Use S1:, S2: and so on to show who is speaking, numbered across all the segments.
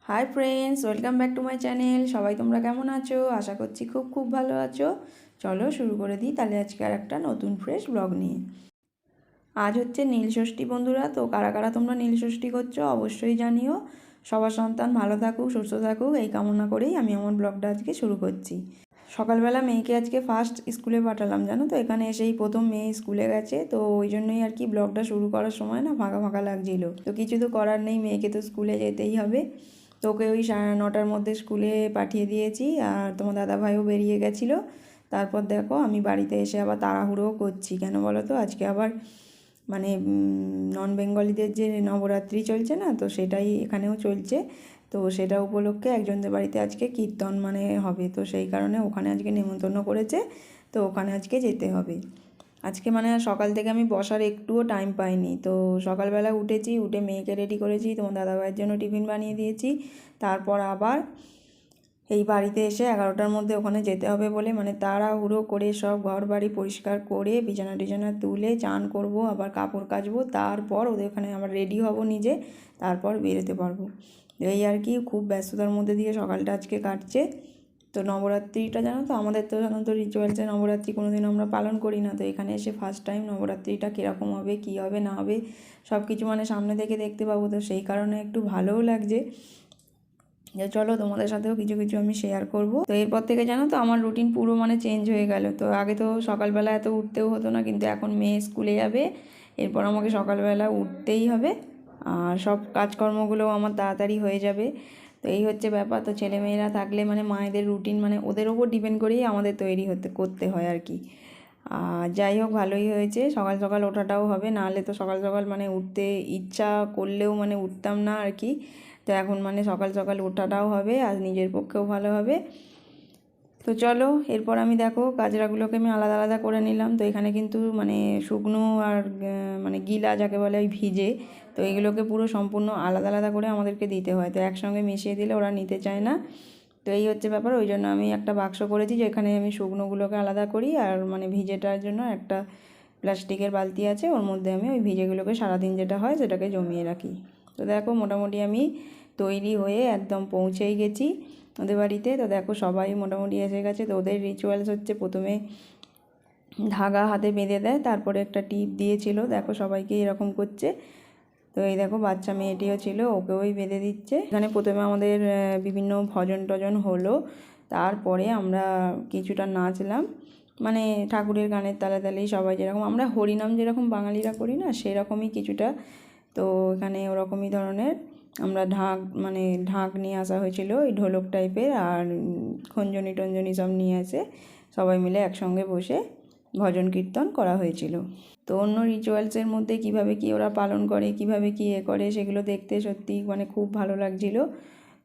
S1: Hi friends, welcome back to my channel. সবাই তোমরা কেমন আছো? আশা করছি খুব খুব ভালো আছো। চলো শুরু করে দিই তাহলে আজকে আর একটা নতুন ফ্রেশ ব্লগ নিয়ে। আজ হচ্ছে নীলষষ্ঠী বন্ধুরা, তো কারা কারা তোমরা নীলষষ্ঠী করছো অবশ্যই জানিও। সবার সন্তান ভালো থাকুক, সুস্থ থাকুক, এই কামনা করেই আমি আমার ব্লগটা আজকে শুরু করছি। সকালবেলা মেয়েকে আজকে ফার্স্ট স্কুলে পাঠালাম, জানো তো, এখানে এসেই প্রথম মেয়ে স্কুলে গেছে, তো ওই জন্যই আর কি ব্লগটা শুরু করার সময় না ফাঁকা ফাঁকা লাগছিল। তো কিছু তো করার নেই, মেয়েকে তো স্কুলে যেতেই হবে। তো ওকে ওই 9:30টার মধ্যে স্কুলে পাঠিয়ে দিয়েছি, আর তোমার দাদাভাইও বেরিয়ে গেছিলো। তারপর দেখো আমি বাড়িতে এসে আবার তাড়াহুড়োও করছি, কেন বলো তো, আজকে আবার মানে নন বেঙ্গলিদের যে নবরাত্রি চলছে না, তো সেটাই এখানেও চলছে। তো সেটা উপলক্ষে একজনদের বাড়িতে আজকে কীর্তন মানে হবে, তো সেই কারণে ওখানে আজকে নেমন্তন্ন করেছে, তো ওখানে আজকে যেতে হবে। আজকে মানে সকাল থেকে আমি বসার একটুও টাইম পাইনি। তো সকালবেলা উঠেছি, উঠে মেয়েকে রেডি করেছি, তোমার দাদাভাইয়ের জন্য টিফিন বানিয়ে দিয়েছি। তারপর আবার এই বাড়িতে এসে 11টার মধ্যে ওখানে যেতে হবে বলে মানে তাড়াহুড়ো করে সব ঘর বাড়ি পরিষ্কার করে বিছানা টিছানা তুলে চান করব, আবার কাপড় কাচবো, তারপর ওদের ওখানে আবার রেডি হব নিজে, তারপর বেরোতে পারবো। এই আর কি, খুব ব্যস্ততার মধ্যে দিয়ে সকালটা আজকে কাটছে। তো নবরাত্রিটা জানো তো, আমাদের তো সাধারণত রিচুয়ালসে নবরাত্রি কোনো দিন আমরা পালন করি না, তো এখানে এসে ফার্স্ট টাইম নবরাত্রিটা কীরকম হবে, কী হবে না হবে সব কিছু মানে সামনে থেকে দেখতে পাবো, তো সেই কারণে একটু ভালোও লাগছে যে চলো তোমাদের সাথেও কিছু কিছু আমি শেয়ার করব। তো এরপর থেকে জানো তো আমার রুটিন পুরো মানে চেঞ্জ হয়ে গেল। তো আগে তো সকালবেলা এত উঠতেও হতো না, কিন্তু এখন মেয়ে স্কুলে যাবে, এরপর আমাকে সকালবেলা উঠতেই হবে, আর সব কাজকর্মগুলোও আমার তাড়াতাড়ি হয়ে যাবে। তো এই হচ্ছে ব্যাপার। তো ছেলেমেয়েরা থাকলে মানে মায়েদের রুটিন মানে ওদের ওপর ডিপেন্ড করেই আমাদের তৈরি করতে হয় আর কি। আর যাই হোক, ভালোই হয়েছে, সকাল সকাল ওঠাটাও হবে, নাহলে তো সকাল সকাল মানে উঠতে ইচ্ছা করলেও মানে উঠতাম না আর কি। তো এখন মানে সকাল সকাল ওঠাটাও হবে, আর নিজের পক্ষেও ভালো হবে। তো চলো এরপর আমি দেখো গাজরাগুলোকে আমি আলাদা আলাদা করে নিলাম। তো এখানে কিন্তু মানে শুকনো আর মানে গিলা যাকে বলে ওই ভিজে, তো এগুলোকে পুরো সম্পূর্ণ আলাদা আলাদা করে আমাদেরকে দিতে হয়, তো একসঙ্গে মিশিয়ে দিলে ওরা নিতে চায় না। তো এই হচ্ছে ব্যাপার, ওই জন্য আমি একটা বাক্স করেছি যেখানে আমি শুকনোগুলোকে আলাদা করি, আর মানে ভিজেটার জন্য একটা প্লাস্টিকের বালতি আছে, ওর মধ্যে আমি ওই ভিজেগুলোকে সারাদিন যেটা হয় সেটাকে জমিয়ে রাখি। তো দেখো মোটামুটি আমি তৈরি হয়ে একদম পৌঁছেই গেছি ওদের বাড়িতে। তো দেখো সবাই মোটামুটি এসে গেছে। তো ওদের রিচুয়ালস হচ্ছে প্রথমে ধাগা হাতে বেঁধে দেয়, তারপরে একটা টিপ দিয়েছিল, দেখো সবাইকে এরকম করছে। তো এই দেখো বাচ্চা মেয়েটিও ছিল, ওকেও বেঁধে দিচ্ছে। এখানে প্রথমে আমাদের বিভিন্ন ভজন টজন হলো, তারপরে আমরা কিছুটা নাচলাম, মানে ঠাকুরের গানের তালে তালেই সবাই যেরকম আমরা হরিনাম যেরকম বাঙালিরা করি না, সেরকমই কিছুটা। তো এখানে ওরকমই ধরনের আমরা ঢাক নিয়ে আসা হয়েছিল, ওই ঢোলক টাইপের, আর খঞ্জনি টঞ্জনি সব নিয়ে আসে, সবাই মিলে একসঙ্গে বসে ভজন কীর্তন করা হয়েছিল। তো অন্য রিচুয়ালসের মধ্যে কিভাবে কি ওরা পালন করে, কিভাবে কি করে, সেগুলো দেখতে সত্যি মানে খুব ভালো লাগছিল।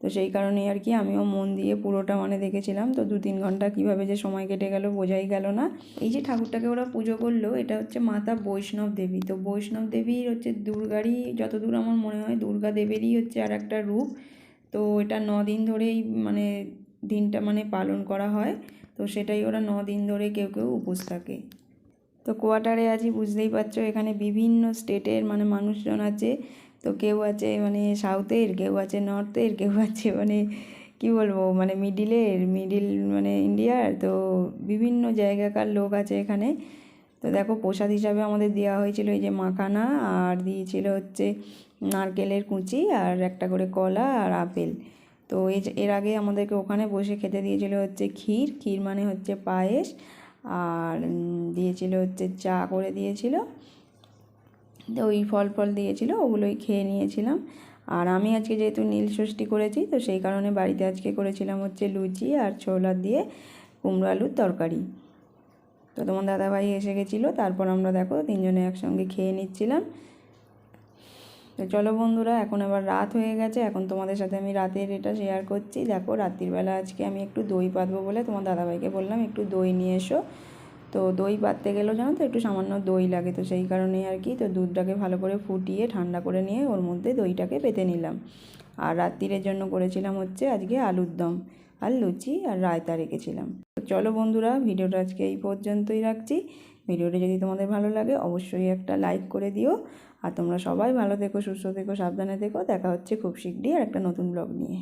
S1: তো সেই কারণেই আর কি আমিও মন দিয়ে পুরোটা মানে দেখেছিলাম। তো 2-3 ঘন্টা কীভাবে যে সময় কেটে গেল বোঝাই গেল না। এই যে ঠাকুরটাকে ওরা পুজো করলো, এটা হচ্ছে মাতা বৈষ্ণব দেবী। তো বৈষ্ণব দেবীর হচ্ছে দুর্গারই, যতদূর আমার মনে হয় দুর্গা দেবেরই হচ্ছে আর একটা রূপ। তো এটা 9 দিন ধরেই মানে দিনটা মানে পালন করা হয়। তো সেটাই ওরা 9 দিন ধরে কেউ কেউ উপোস থাকে। তো কোয়ার্টারে আছি, বুঝতেই পারছো এখানে বিভিন্ন স্টেটের মানে মানুষজন আছে। তো কেউ আছে মানে সাউথের, কেউ আছে নর্থের, কেউ আছে মানে কি বলবো মানে মিডিল মানে ইন্ডিয়ার। তো বিভিন্ন জায়গাকার লোক আছে এখানে। তো দেখো প্রসাদ হিসাবে আমাদের দেওয়া হয়েছিল এই যে মাখানা, আর দিয়েছিল হচ্ছে নারকেলের কুচি, আর একটা করে কলা আর আপেল। তো এর আগে আমাদেরকে ওখানে বসে খেতে দিয়েছিল হচ্ছে ক্ষীর মানে হচ্ছে পায়েস, আর দিয়েছিল হচ্ছে চা করে দিয়েছিল। তো ওই ফল দিয়েছিল, ওগুলোই খেয়ে নিয়েছিলাম। আর আমি আজকে যেহেতু নীলষষ্ঠী করেছি, তো সেই কারণে বাড়িতে আজকে করেছিলাম হচ্ছে লুচি আর ছোলা দিয়ে কুমড়ো আলুর তরকারি। তো তোমার দাদাভাই এসে গেছিলো, তারপর আমরা দেখো 3 জনে একসঙ্গে খেয়ে নিচ্ছিলাম। তো চলো বন্ধুরা, এখন আবার রাত হয়ে গেছে, এখন তোমাদের সাথে আমি রাতের এটা শেয়ার করছি। দেখো রাত্রিবেলা আজকে আমি একটু দই পাতবো বলে তোমার দাদাভাইকে বললাম একটু দই নিয়ে এসো। তো দই পাততে গেলেও জানো তো একটু সামান্য দই লাগে, তো সেই কারণেই আর কি। তো দুধটাকে ভালো করে ফুটিয়ে ঠান্ডা করে নিয়ে ওর মধ্যে দইটাকে পেতে নিলাম। আর রাত্রিরের জন্য করেছিলাম হচ্ছে আজকে আলুর দম আর লুচি আর রায়তা রেখেছিলাম। তো চলো বন্ধুরা, ভিডিওটা আজকে এই পর্যন্তই রাখছি। ভিডিওটা যদি তোমাদের ভালো লাগে অবশ্যই একটা লাইক করে দিও। আর তোমরা সবাই ভালো থেকো, সুস্থ থেকো, সাবধানে থেকো। দেখা হচ্ছে খুব শীঘ্রই আর একটা নতুন ব্লগ নিয়ে।